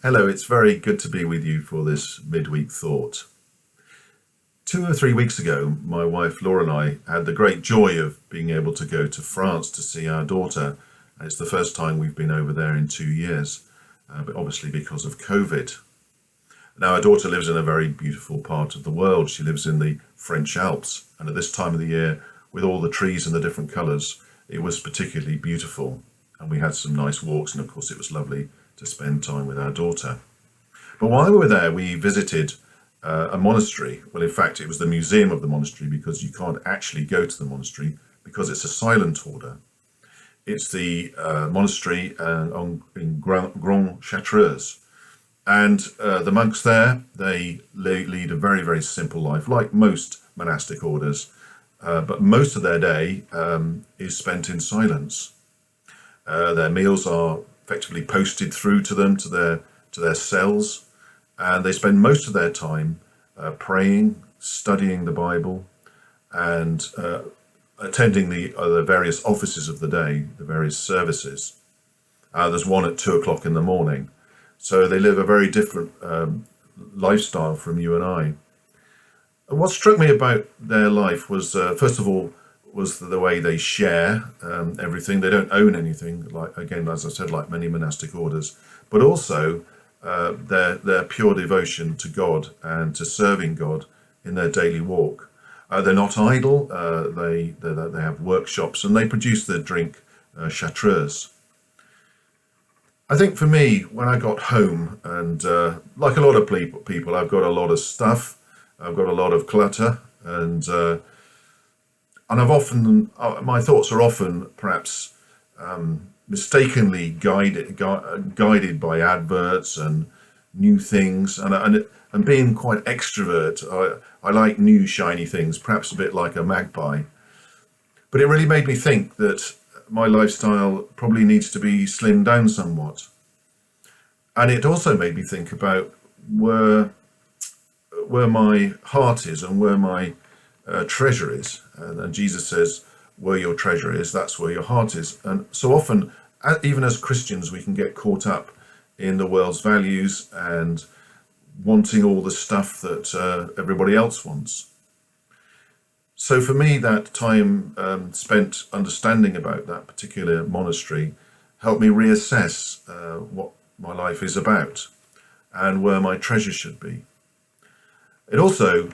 Hello, it's very good to be with you for this midweek thought. 2 or 3 weeks ago, my wife Laura and I had the great joy of being able to go to France to see our daughter. And it's the first time we've been over there in 2 years, but obviously because of COVID. Now, our daughter lives in a very beautiful part of the world. She lives in the French Alps, and at this time of the year, with all the trees and the different colours, it was particularly beautiful. And we had some nice walks, and of course it was lovely to spend time with our daughter. But while we were there, we visited a monastery. Well, in fact, it was the museum of the monastery, because you can't actually go to the monastery because it's a silent order. It's the monastery in Grand Chartreuse. And the monks there, they lead a very, very simple life, like most monastic orders. But most of their day is spent in silence. Their meals are effectively posted through to them, to their cells, and they spend most of their time praying, studying the Bible, and attending the various offices of the day, the various services. There's one at 2 o'clock in the morning. So they live a very different lifestyle from you and I. And what struck me about their life was, first of all, was the way they share everything. They don't own anything, like, again, as I said, like many monastic orders, but also their pure devotion to God and to serving God in their daily walk. They're not idle. They have workshops, and they produce their drink, chartreuse. I think for me, when I got home, and like a lot of people, I've got a lot of stuff. I've got a lot of clutter, and I've often, my thoughts are often perhaps mistakenly guided by adverts and new things, and being quite extrovert. I like new shiny things, perhaps a bit like a magpie. But it really made me think that my lifestyle probably needs to be slimmed down somewhat. And it also made me think about where my heart is and where my treasure is. And Jesus says, where your treasure is, that's where your heart is. And so often, even as Christians, we can get caught up in the world's values and wanting all the stuff that everybody else wants. So for me, that time spent understanding about that particular monastery helped me reassess what my life is about and where my treasure should be. It also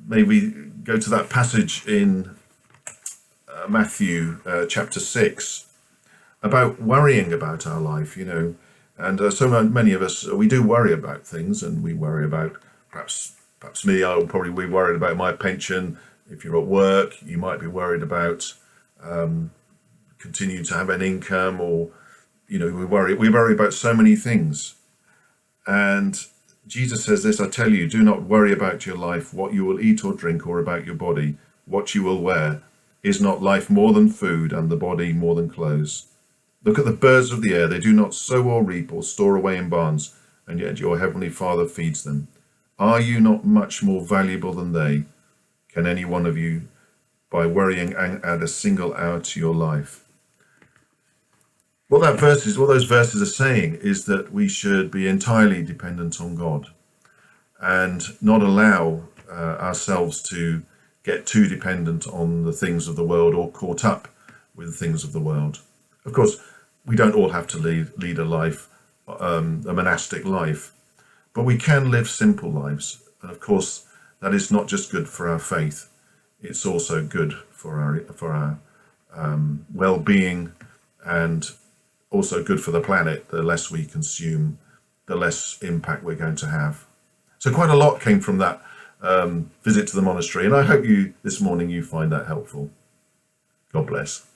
made me go to that passage in Matthew chapter 6 about worrying about our life, and so many of us, we do worry about things, and we worry about, perhaps me, I'll probably be worried about my pension. If you're at work, you might be worried about continuing to have an income, or we worry about so many things. And Jesus says this, I tell you, do not worry about your life, what you will eat or drink, or about your body, what you will wear. Is not life more than food, and the body more than clothes? Look at the birds of the air, they do not sow or reap or store away in barns, and yet your heavenly Father feeds them. Are you not much more valuable than they? Can any one of you, by worrying, add a single hour to your life? What those verses are saying is that we should be entirely dependent on God and not allow ourselves to get too dependent on the things of the world or caught up with the things of the world. Of course, we don't all have to lead a life, a monastic life, but we can live simple lives. And of course, that is not just good for our faith, it's also good for our well-being, and also good for the planet. The less we consume, the less impact we're going to have. So quite a lot came from that visit to the monastery, and I hope this morning you find that helpful. God bless.